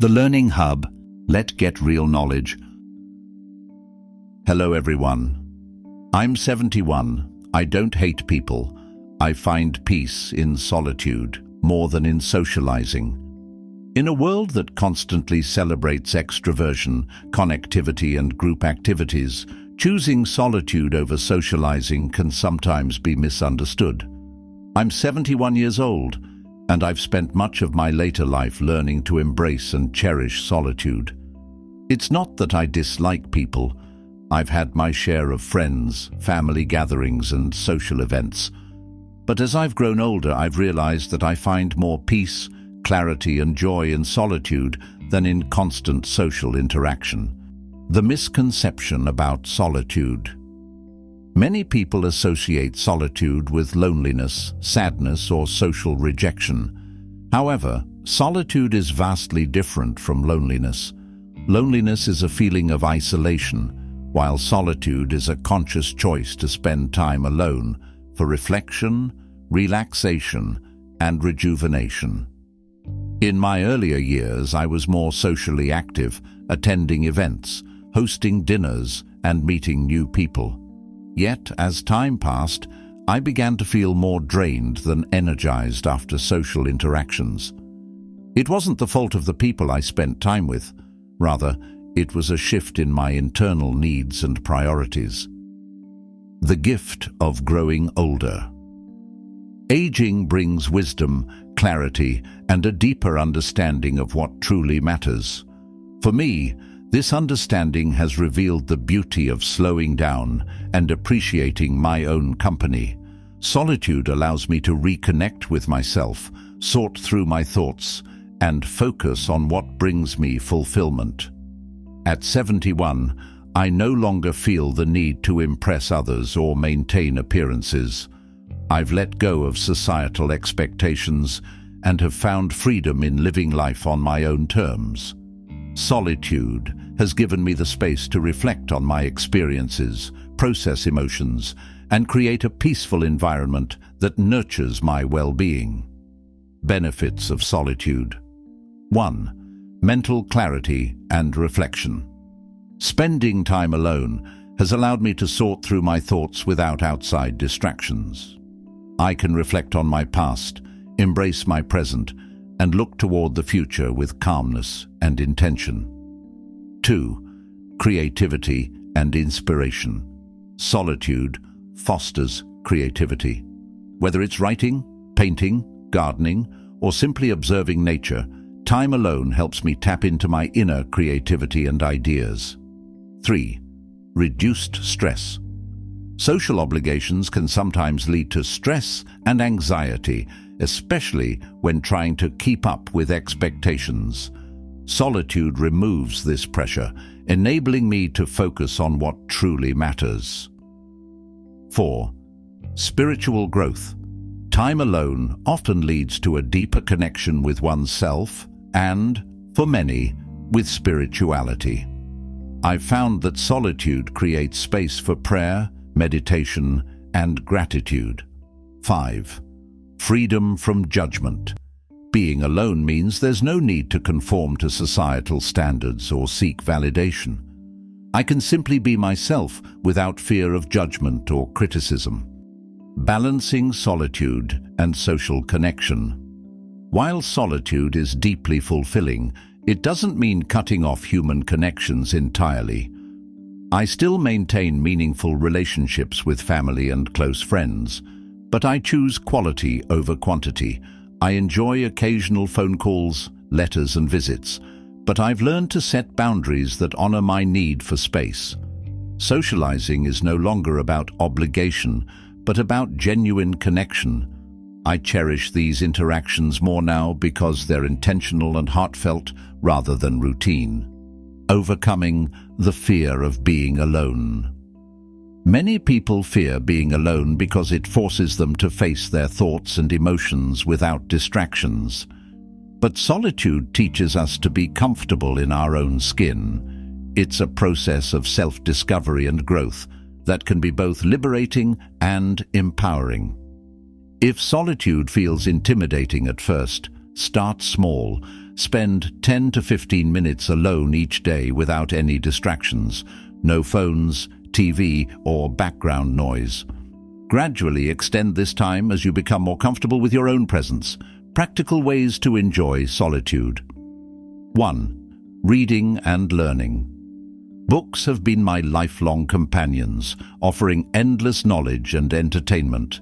The Learning Hub. Let's get real knowledge. Hello everyone. I'm 71. I don't hate people. I find peace in solitude more than in socializing. In a world that constantly celebrates extroversion, connectivity and group activities, choosing solitude over socializing can sometimes be misunderstood. I'm 71 years old, and I've spent much of my later life learning to embrace and cherish solitude. It's not that I dislike people. I've had my share of friends, family gatherings and social events. But as I've grown older, I've realized that I find more peace, clarity and joy in solitude than in constant social interaction. The misconception about solitude. Many people associate solitude with loneliness, sadness, or social rejection. However, solitude is vastly different from loneliness. Loneliness is a feeling of isolation, while solitude is a conscious choice to spend time alone for reflection, relaxation, and rejuvenation. In my earlier years, I was more socially active, attending events, hosting dinners, and meeting new people. Yet, as time passed, I began to feel more drained than energized after social interactions. It wasn't the fault of the people I spent time with. Rather, it was a shift in my internal needs and priorities. The gift of growing older. Aging brings wisdom, clarity, and a deeper understanding of what truly matters. For me, this understanding has revealed the beauty of slowing down and appreciating my own company. Solitude allows me to reconnect with myself, sort through my thoughts, and focus on what brings me fulfillment. At 71, I no longer feel the need to impress others or maintain appearances. I've let go of societal expectations and have found freedom in living life on my own terms. Solitude has given me the space to reflect on my experiences, process emotions, and create a peaceful environment that nurtures my well-being. Benefits of solitude. 1. Mental clarity and reflection. Spending time alone has allowed me to sort through my thoughts without outside distractions. I can reflect on my past, embrace my present, and look toward the future with calmness and intention. 2. Creativity and inspiration. Solitude fosters creativity. Whether it's writing, painting, gardening, or simply observing nature, time alone helps me tap into my inner creativity and ideas. 3. Reduced stress. Social obligations can sometimes lead to stress and anxiety, especially when trying to keep up with expectations. Solitude removes this pressure, enabling me to focus on what truly matters. 4. Spiritual growth. Time alone often leads to a deeper connection with oneself and, for many, with spirituality. I've found that solitude creates space for prayer, meditation, and gratitude. 5. Freedom from judgment. Being alone means there's no need to conform to societal standards or seek validation. I can simply be myself without fear of judgment or criticism. Balancing solitude and social connection. While solitude is deeply fulfilling, it doesn't mean cutting off human connections entirely. I still maintain meaningful relationships with family and close friends, but I choose quality over quantity. I enjoy occasional phone calls, letters and visits, but I've learned to set boundaries that honor my need for space. Socializing is no longer about obligation, but about genuine connection. I cherish these interactions more now because they're intentional and heartfelt rather than routine. Overcoming the fear of being alone. Many people fear being alone because it forces them to face their thoughts and emotions without distractions. But solitude teaches us to be comfortable in our own skin. It's a process of self-discovery and growth that can be both liberating and empowering. If solitude feels intimidating at first, start small. Spend 10 to 15 minutes alone each day without any distractions, no phones, TV, or background noise. Gradually extend this time as you become more comfortable with your own presence. Practical ways to enjoy solitude. 1. Reading and learning. Books have been my lifelong companions, offering endless knowledge and entertainment.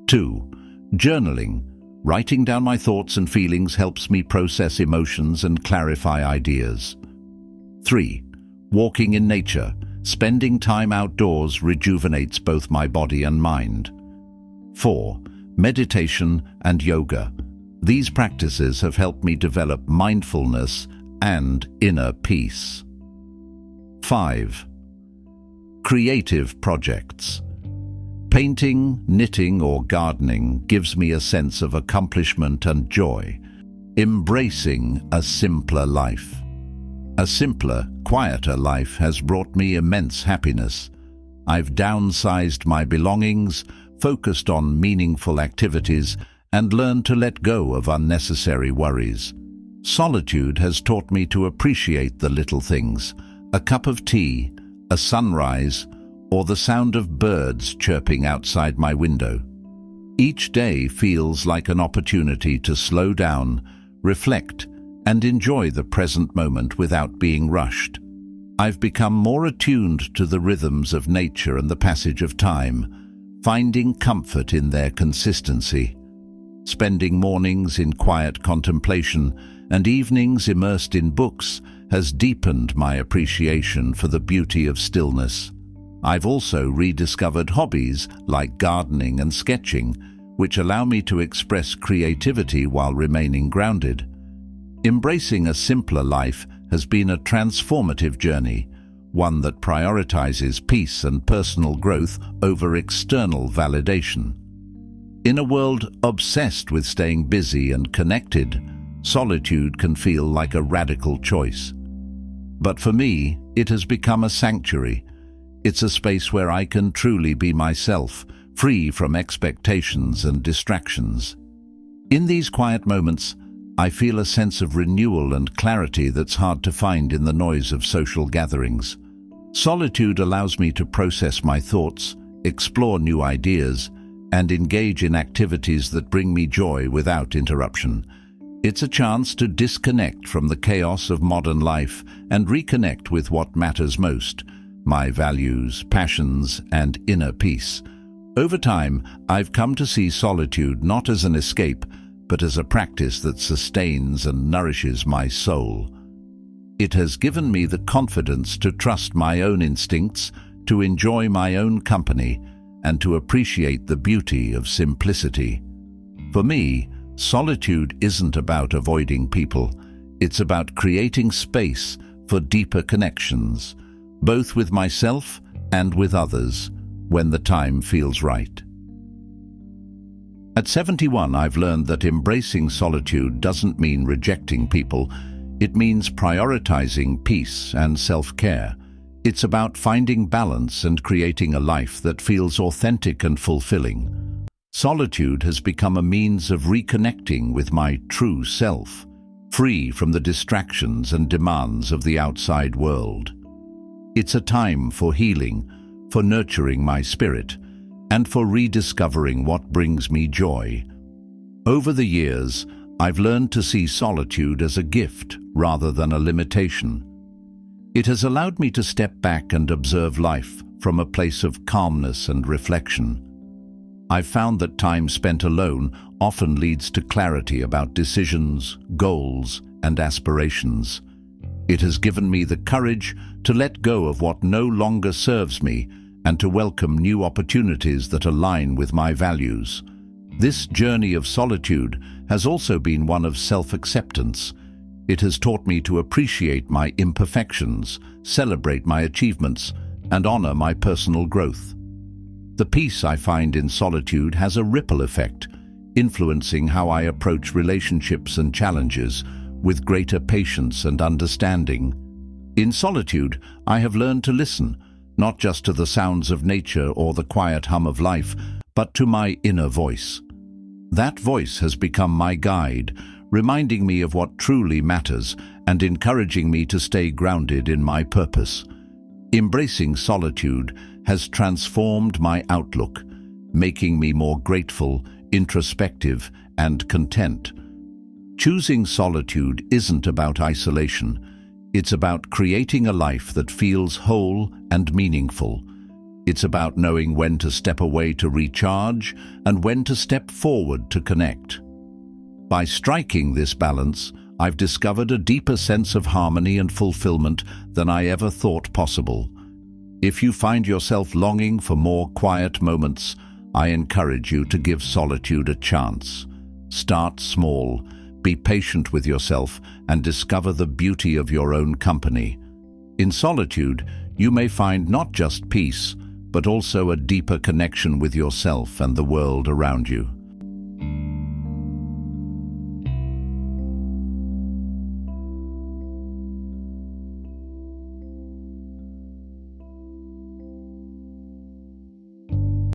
2. Journaling. Writing down my thoughts and feelings helps me process emotions and clarify ideas. 3. Walking in nature. Spending time outdoors rejuvenates both my body and mind. 4. Meditation and yoga. These practices have helped me develop mindfulness and inner peace. 5. Creative projects. Painting, knitting, or gardening gives me a sense of accomplishment and joy. Embracing a simpler life. A simpler, quieter life has brought me immense happiness. I've downsized my belongings, focused on meaningful activities, and learned to let go of unnecessary worries. Solitude has taught me to appreciate the little things: a cup of tea, a sunrise, or the sound of birds chirping outside my window. Each day feels like an opportunity to slow down, reflect, and enjoy the present moment without being rushed. I've become more attuned to the rhythms of nature and the passage of time, finding comfort in their consistency. Spending mornings in quiet contemplation and evenings immersed in books has deepened my appreciation for the beauty of stillness. I've also rediscovered hobbies like gardening and sketching, which allow me to express creativity while remaining grounded. Embracing a simpler life has been a transformative journey, one that prioritizes peace and personal growth over external validation. In a world obsessed with staying busy and connected, solitude can feel like a radical choice. But for me, it has become a sanctuary. It's a space where I can truly be myself, free from expectations and distractions. In these quiet moments, I feel a sense of renewal and clarity that's hard to find in the noise of social gatherings. Solitude allows me to process my thoughts, explore new ideas, and engage in activities that bring me joy without interruption. It's a chance to disconnect from the chaos of modern life and reconnect with what matters most: my values, passions, and inner peace. Over time, I've come to see solitude not as an escape, but as a practice that sustains and nourishes my soul. It has given me the confidence to trust my own instincts, to enjoy my own company, and to appreciate the beauty of simplicity. For me, solitude isn't about avoiding people. It's about creating space for deeper connections, both with myself and with others, when the time feels right. At 71, I've learned that embracing solitude doesn't mean rejecting people. It means prioritizing peace and self-care. It's about finding balance and creating a life that feels authentic and fulfilling. Solitude has become a means of reconnecting with my true self, free from the distractions and demands of the outside world. It's a time for healing, for nurturing my spirit, and for rediscovering what brings me joy. Over the years, I've learned to see solitude as a gift rather than a limitation. It has allowed me to step back and observe life from a place of calmness and reflection. I've found that time spent alone often leads to clarity about decisions, goals, and aspirations. It has given me the courage to let go of what no longer serves me and to welcome new opportunities that align with my values. This journey of solitude has also been one of self-acceptance. It has taught me to appreciate my imperfections, celebrate my achievements, and honor my personal growth. The peace I find in solitude has a ripple effect, influencing how I approach relationships and challenges with greater patience and understanding. In solitude, I have learned to listen, not just to the sounds of nature or the quiet hum of life, but to my inner voice. That voice has become my guide, reminding me of what truly matters and encouraging me to stay grounded in my purpose. Embracing solitude has transformed my outlook, making me more grateful, introspective, and content. Choosing solitude isn't about isolation. It's about creating a life that feels whole and meaningful. It's about knowing when to step away to recharge and when to step forward to connect. By striking this balance, I've discovered a deeper sense of harmony and fulfillment than I ever thought possible. If you find yourself longing for more quiet moments, I encourage you to give solitude a chance. Start small, be patient with yourself, and discover the beauty of your own company. In solitude, you may find not just peace, but also a deeper connection with yourself and the world around you.